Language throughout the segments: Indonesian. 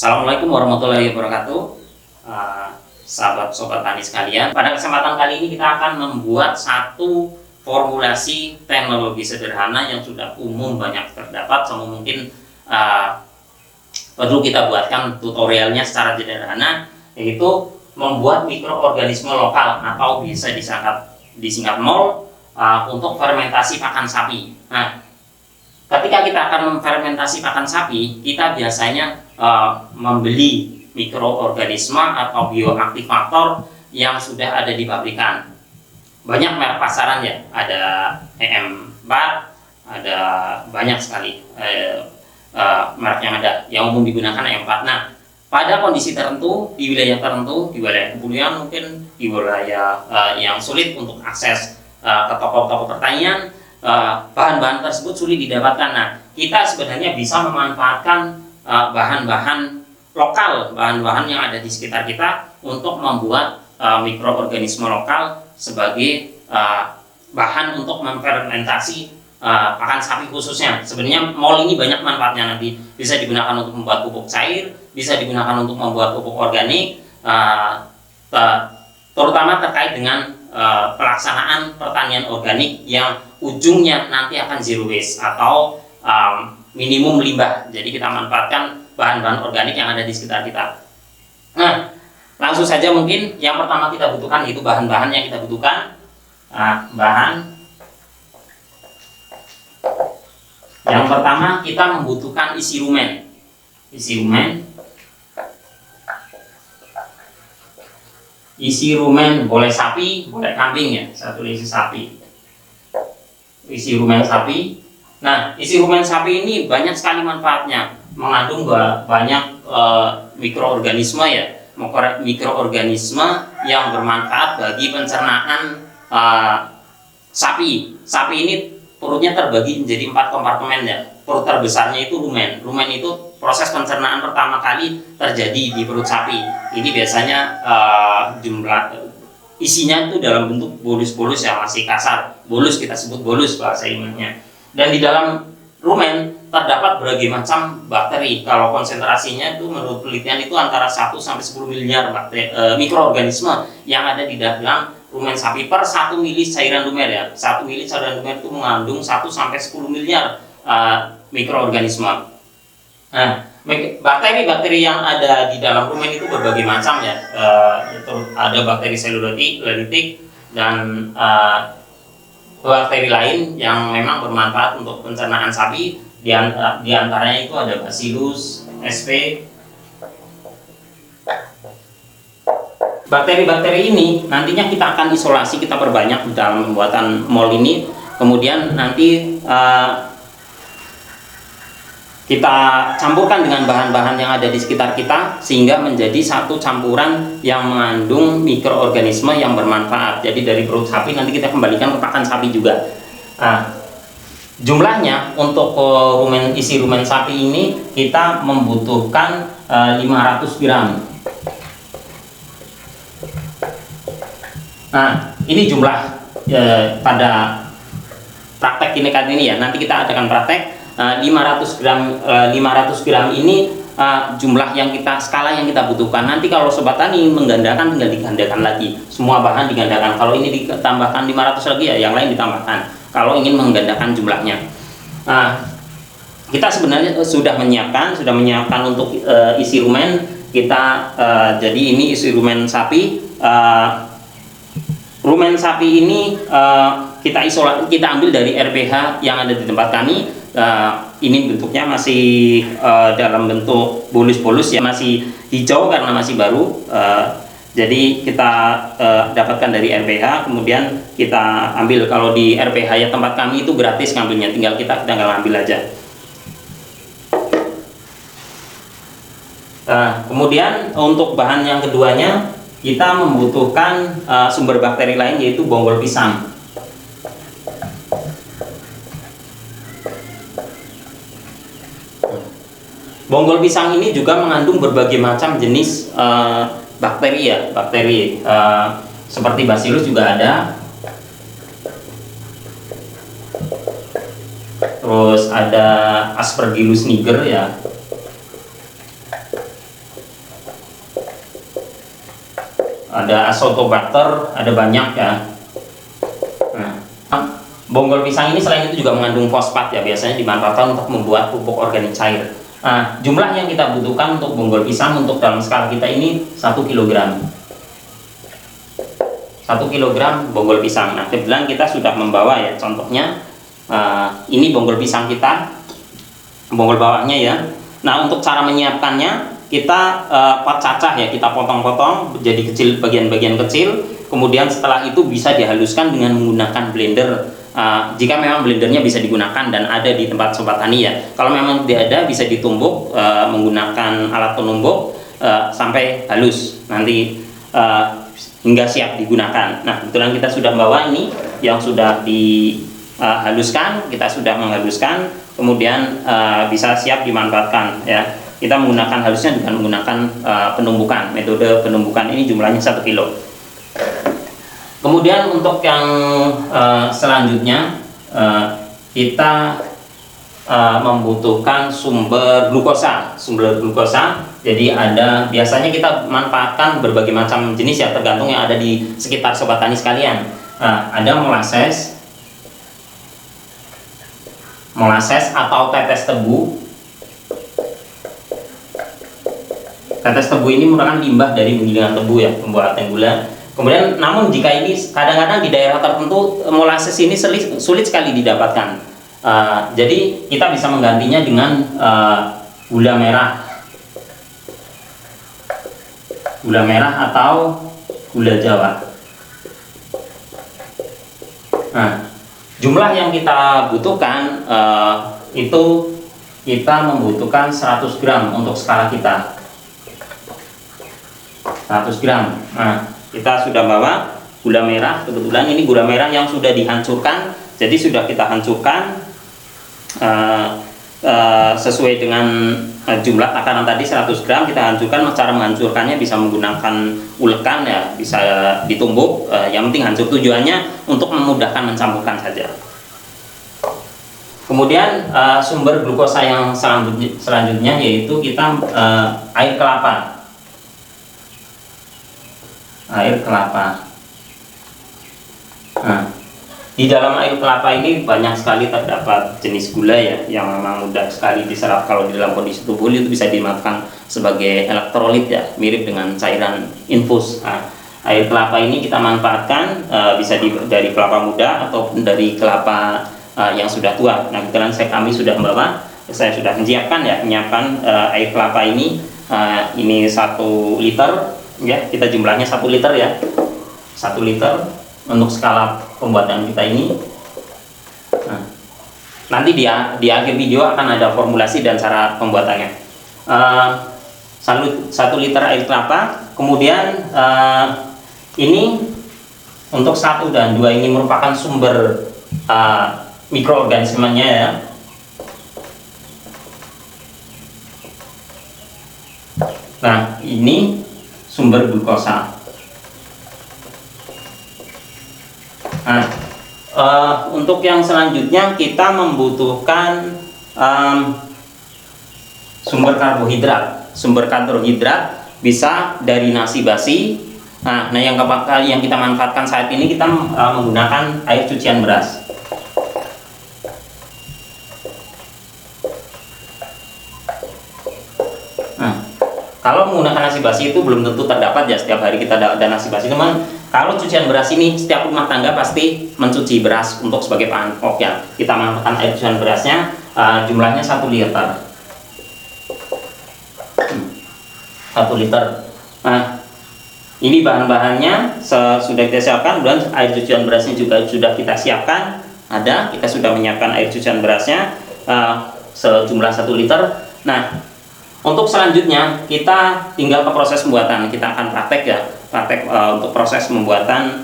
Assalamualaikum warahmatullahi wabarakatuh, sahabat sobat tani sekalian. Pada kesempatan kali ini kita akan membuat satu formulasi teknologi sederhana yang sudah umum banyak terdapat. Semua mungkin perlu kita buatkan tutorialnya secara sederhana, yaitu membuat mikroorganisme lokal atau bisa disingkat MOL untuk fermentasi pakan sapi. Nah, ketika kita akan memfermentasi pakan sapi, kita biasanya membeli mikroorganisme atau bioaktivator yang sudah ada di pabrikan. Banyak merek pasaran ya, ada EM4, ada banyak sekali merek yang ada, yang umum digunakan EM4. Nah, pada kondisi tertentu, di wilayah tertentu, di wilayah kebutuhan mungkin, di wilayah yang sulit untuk akses ke toko-toko pertanian, bahan-bahan tersebut sulit didapatkan. Nah, kita sebenarnya bisa memanfaatkan bahan-bahan lokal, bahan-bahan yang ada di sekitar kita untuk membuat mikroorganisme lokal sebagai bahan untuk memfermentasi pakan sapi khususnya. Sebenarnya MOL ini banyak manfaatnya, nanti bisa digunakan untuk membuat pupuk cair, bisa digunakan untuk membuat pupuk organik, terutama terkait dengan pelaksanaan pertanian organik yang ujungnya nanti akan zero waste atau minimum limbah. Jadi kita manfaatkan bahan-bahan organik yang ada di sekitar kita. Nah, langsung saja mungkin yang pertama kita butuhkan yaitu bahan-bahan yang kita butuhkan. Bahan yang pertama kita membutuhkan isi rumen. Isi rumen boleh sapi, boleh kambing ya, satu isi sapi. Isi rumen sapi. Nah, isi rumen sapi ini banyak sekali manfaatnya, mengandung banyak mikroorganisme ya, mikroorganisme yang bermanfaat bagi pencernaan sapi. Sapi ini perutnya terbagi menjadi 4 kompartemen ya. Perut terbesarnya itu rumen. Rumen itu proses pencernaan pertama kali terjadi di perut sapi. Ini biasanya jumlah isinya itu dalam bentuk bolus-bolus yang masih kasar. Bolus, kita sebut bolus bahasa ilmiahnya. Dan di dalam rumen terdapat berbagai macam bakteri. Kalau konsentrasinya itu menurut penelitian itu antara 1 sampai 10 miliar mikroorganisme yang ada di dalam rumen sapi per 1 mili cairan lumer ya. 1 mili cairan lumer itu mengandung 1 sampai 10 miliar mikroorganisme. Nah, bakteri-bakteri yang ada di dalam rumen itu berbagai macam ya. Itu ada bakteri seleulotik dan bakteri lain yang memang bermanfaat untuk pencernaan sapi. Di antaranya itu ada Bacillus sp. Bakteri-bakteri ini nantinya kita akan isolasi, kita perbanyak dalam pembuatan MOL ini. Kemudian nanti kita campurkan dengan bahan-bahan yang ada di sekitar kita sehingga menjadi satu campuran yang mengandung mikroorganisme yang bermanfaat. Jadi dari perut sapi nanti kita kembalikan ke pakan sapi juga. Nah, jumlahnya untuk isi rumen sapi ini kita membutuhkan 500 gram. Nah, ini jumlah pada praktek kinekat ini ya. Nanti kita adakan praktek 500 gram ini jumlah yang skala yang kita butuhkan. Nanti kalau sobat tani menggandakan tinggal digandakan lagi. Semua bahan digandakan. Kalau ini ditambahkan 500 lagi ya, yang lain ditambahkan. Kalau ingin menggandakan jumlahnya. Kita sebenarnya sudah menyiapkan untuk isi rumen kita. Jadi ini isi rumen sapi. Rumen sapi ini kita ambil dari RPH yang ada di tempat kami. Ini bentuknya masih dalam bentuk bolus-bolus ya, masih hijau karena masih baru. Jadi kita dapatkan dari RPH, kemudian kita ambil. Kalau di RPH ya tempat kami itu gratis ngambilnya, tinggal kita ambil aja. Kemudian untuk bahan yang keduanya kita membutuhkan sumber bakteri lain yaitu bonggol pisang. Bonggol pisang ini juga mengandung berbagai macam jenis bakteri ya, seperti Bacillus juga ada, terus ada Aspergillus niger ya, ada Azotobacter, ada banyak ya. Nah, bonggol pisang ini selain itu juga mengandung fosfat ya, biasanya dimanfaatkan untuk membuat pupuk organik cair. Nah, jumlah yang kita butuhkan untuk bonggol pisang untuk dalam skala kita ini 1 kg. 1 kg bonggol pisang. Nah, kebetulan kita sudah membawa ya, contohnya ini bonggol pisang kita, bonggol bawahnya ya. Nah, untuk cara menyiapkannya, kita cacah ya, kita potong-potong jadi kecil, bagian-bagian kecil. Kemudian setelah itu bisa dihaluskan dengan menggunakan blender. Jika memang blendernya bisa digunakan dan ada di tempat Sobat Tani ya. Kalau memang tidak ada, bisa ditumbuk menggunakan alat penumbuk sampai halus. Nanti hingga siap digunakan. Nah, kebetulan kita sudah bawa ini yang sudah dihaluskan, kita sudah menghaluskan, kemudian bisa siap dimanfaatkan ya. Kita menggunakan halusnya dengan menggunakan penumbukan. Metode penumbukan ini jumlahnya 1 kilo. Kemudian untuk yang selanjutnya kita membutuhkan sumber glukosa. Jadi biasanya kita manfaatkan berbagai macam jenis ya, tergantung yang ada di sekitar Sobat Tani sekalian. Ada molasses atau tetes tebu. Tetes tebu ini merupakan limbah dari penggilingan tebu ya, pembuatan gula. Kemudian, namun jika ini kadang-kadang di daerah tertentu molasses ini sulit sekali didapatkan. Jadi kita bisa menggantinya dengan gula merah atau gula Jawa. Nah, jumlah yang kita butuhkan itu kita membutuhkan 100 gram untuk skala kita. 100 gram. Nah, kita sudah bawa gula merah. Kebetulan ini gula merah yang sudah dihancurkan. Jadi sudah kita hancurkan sesuai dengan jumlah takaran tadi 100 gram. Kita hancurkan. Cara menghancurkannya bisa menggunakan ulekan ya, bisa ditumbuk. Yang penting hancur, tujuannya untuk memudahkan mencampurkan saja. Kemudian sumber glukosa yang selanjutnya yaitu kita air kelapa. Nah, di dalam air kelapa ini banyak sekali terdapat jenis gula ya, yang memang mudah sekali diserap kalau di dalam kondisi tubuh. Itu bisa dimanfaatkan sebagai elektrolit ya, mirip dengan cairan infus. Nah, air kelapa ini kita manfaatkan bisa dari kelapa muda ataupun dari kelapa yang sudah tua. Nah, kebetulan kami sudah saya sudah menyiapkan air kelapa ini. Ini 1 liter ya, kita jumlahnya 1 liter ya, 1 liter untuk skala pembuatan kita ini. Nah, nanti di akhir video akan ada formulasi dan cara pembuatannya. 1 liter air kelapa. Kemudian ini untuk 1 dan 2 ini merupakan sumber mikroorganismenya ya. Nah, ini sumber glukosa. Nah, untuk yang selanjutnya kita membutuhkan sumber karbohidrat. Sumber karbohidrat bisa dari nasi basi. Nah, yang kita manfaatkan saat ini kita menggunakan air cucian beras. Kalau menggunakan nasi basi itu belum tentu terdapat ya, setiap hari kita ada nasi basi. Teman, kalau cucian beras ini setiap rumah tangga pasti mencuci beras untuk sebagai bahan pokok ya. Kita manfaatkan air cucian berasnya, jumlahnya 1 liter. 1 liter. Nah, ini bahan-bahannya sudah kita siapkan. Dan air cucian berasnya juga sudah kita siapkan. Kita sudah menyiapkan air cucian berasnya sejumlah 1 liter. Nah, untuk selanjutnya kita tinggal ke proses pembuatan. Kita akan praktek ya, untuk proses pembuatan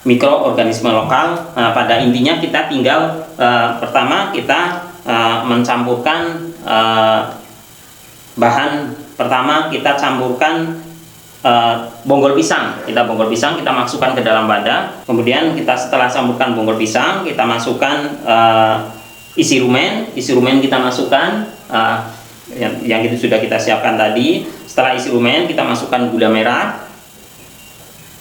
mikroorganisme lokal. Pada intinya kita tinggal pertama kita mencampurkan bahan. Pertama kita campurkan bonggol pisang. Kita masukkan ke dalam wadah. Kemudian kita setelah campurkan bonggol pisang, kita masukkan isi rumen kita masukkan yang itu sudah kita siapkan tadi. setelah isi lumayan kita masukkan gula merah.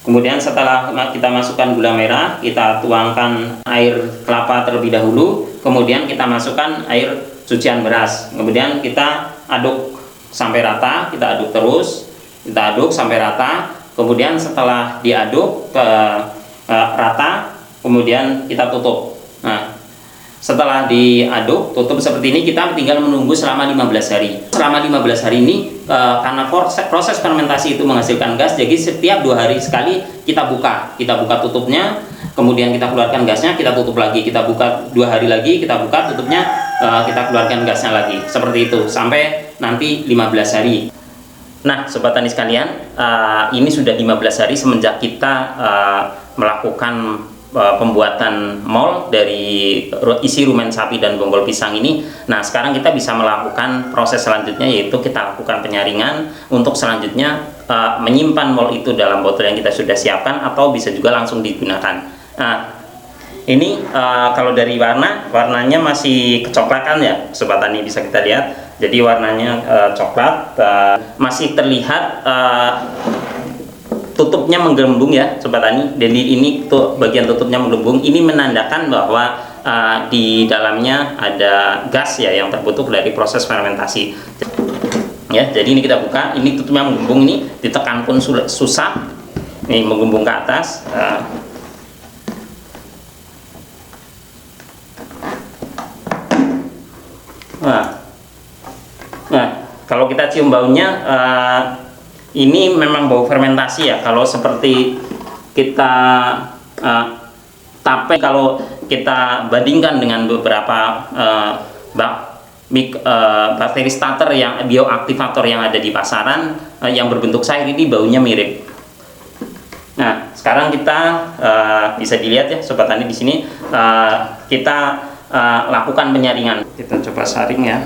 Kemudian setelah kita masukkan gula merah, kita tuangkan air kelapa terlebih dahulu. Kemudian kita masukkan air cucian beras. Kemudian kita aduk sampai rata, kita aduk terus, kita aduk sampai rata. Kemudian setelah diaduk ke rata, kemudian kita tutup. Nah, setelah diaduk, tutup seperti ini, kita tinggal menunggu selama 15 hari. Selama 15 hari ini, karena proses fermentasi itu menghasilkan gas, jadi setiap 2 hari sekali kita buka tutupnya, kemudian kita keluarkan gasnya, kita tutup lagi, kita buka 2 hari lagi, kita buka tutupnya, kita keluarkan gasnya lagi. Seperti itu, sampai nanti 15 hari. Nah, Sobat Tani sekalian, ini sudah 15 hari semenjak kita melakukan pembuatan mol dari isi rumen sapi dan bonggol pisang ini. Nah, sekarang kita bisa melakukan proses selanjutnya, yaitu kita lakukan penyaringan untuk selanjutnya menyimpan mol itu dalam botol yang kita sudah siapkan, atau bisa juga langsung digunakan. Nah, ini kalau dari warnanya masih kecoklatan ya Sobat Tani, bisa kita lihat. Jadi warnanya coklat, masih terlihat tutupnya menggelembung ya Sobat Tani. Jadi ini tuh bagian tutupnya menggelembung. Ini menandakan bahwa di dalamnya ada gas ya yang terbentuk dari proses fermentasi. Ya, jadi ini kita buka. Ini tutupnya menggelembung, ini ditekan pun susah. Ini menggelembung ke atas. Nah, kalau kita cium baunya, ini memang bau fermentasi ya. Kalau seperti kita tape, kalau kita bandingkan dengan beberapa bakteri starter yang bioaktivator yang ada di pasaran yang berbentuk cair, ini baunya mirip. Nah, sekarang kita bisa dilihat ya Sobat Tani, di sini kita lakukan penyaringan. Kita coba saring ya.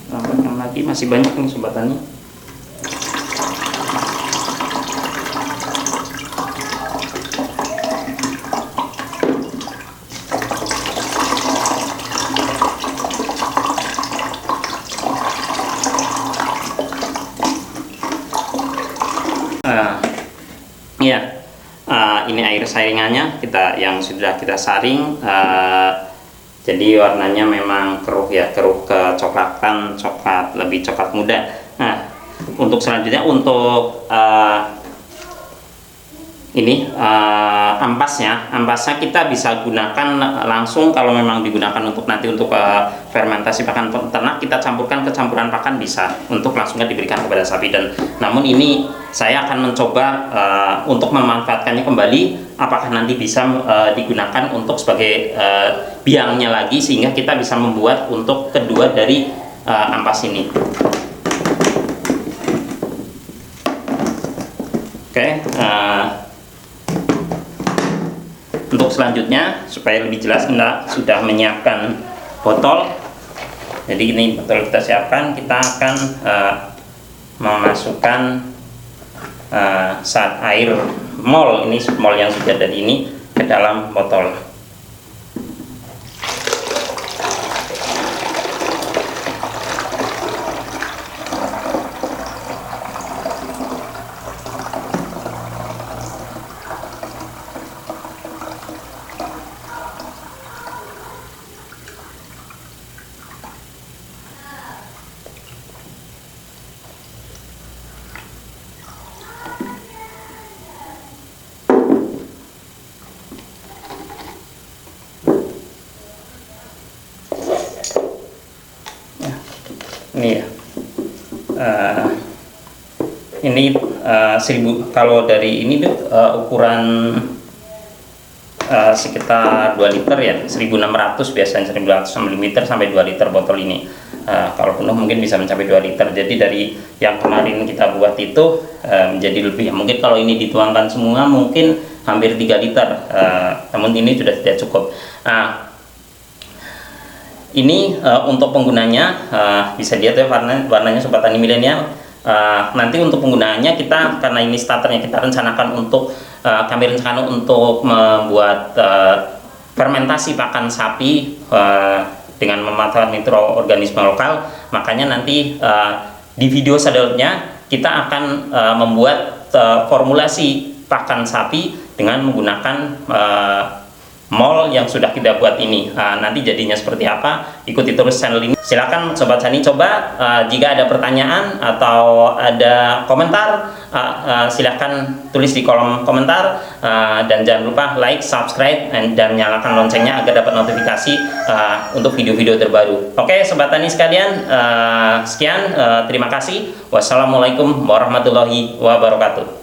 Tambahkan lagi, masih banyak nih Sobat Tani. Ini air saringannya yang sudah kita saring. Jadi warnanya memang keruh ya, keruh kecoklatan, lebih coklat muda. Nah, untuk selanjutnya, untuk ampasnya kita bisa gunakan langsung. Kalau memang digunakan untuk nanti untuk fermentasi pakan ternak, kita campurkan ke campuran pakan bisa, untuk langsungnya diberikan kepada sapi. Dan namun ini saya akan mencoba untuk memanfaatkannya kembali, apakah nanti bisa digunakan untuk sebagai biangnya lagi, sehingga kita bisa membuat untuk kedua dari ampas ini. Oke. Untuk selanjutnya, supaya lebih jelas, kita sudah menyiapkan botol. Jadi ini botol kita siapkan, kita akan memasukkan air mol yang sudah ada ini ke dalam botol. Ini ya, ini 1000, kalau dari ini tuh ukuran sekitar 2 liter ya, 1600 biasanya, 1600 ml sampai 2 liter botol ini. Kalau penuh mungkin bisa mencapai 2 liter. Jadi dari yang kemarin kita buat itu menjadi lebih. Mungkin kalau ini dituangkan semua mungkin hampir 3 liter. Namun ini sudah tidak cukup. Ini untuk penggunanya bisa dilihat ya, warnanya Sobat Tani Milenial. Nanti untuk penggunaannya kita, karena ini starternya kita rencanakan untuk kami rencanakan untuk membuat fermentasi pakan sapi dengan memanfaatkan mikroorganisme lokal. Makanya nanti di video selanjutnya kita akan membuat formulasi pakan sapi dengan menggunakan mol yang sudah kita buat ini. Nanti jadinya seperti apa, ikuti terus channel ini. Silakan Sobat Tani coba, jika ada pertanyaan atau ada komentar, silakan tulis di kolom komentar, dan jangan lupa like, subscribe, dan nyalakan loncengnya agar dapat notifikasi untuk video-video terbaru. Oke Sobat Tani sekalian, sekian, terima kasih. Wassalamualaikum warahmatullahi wabarakatuh.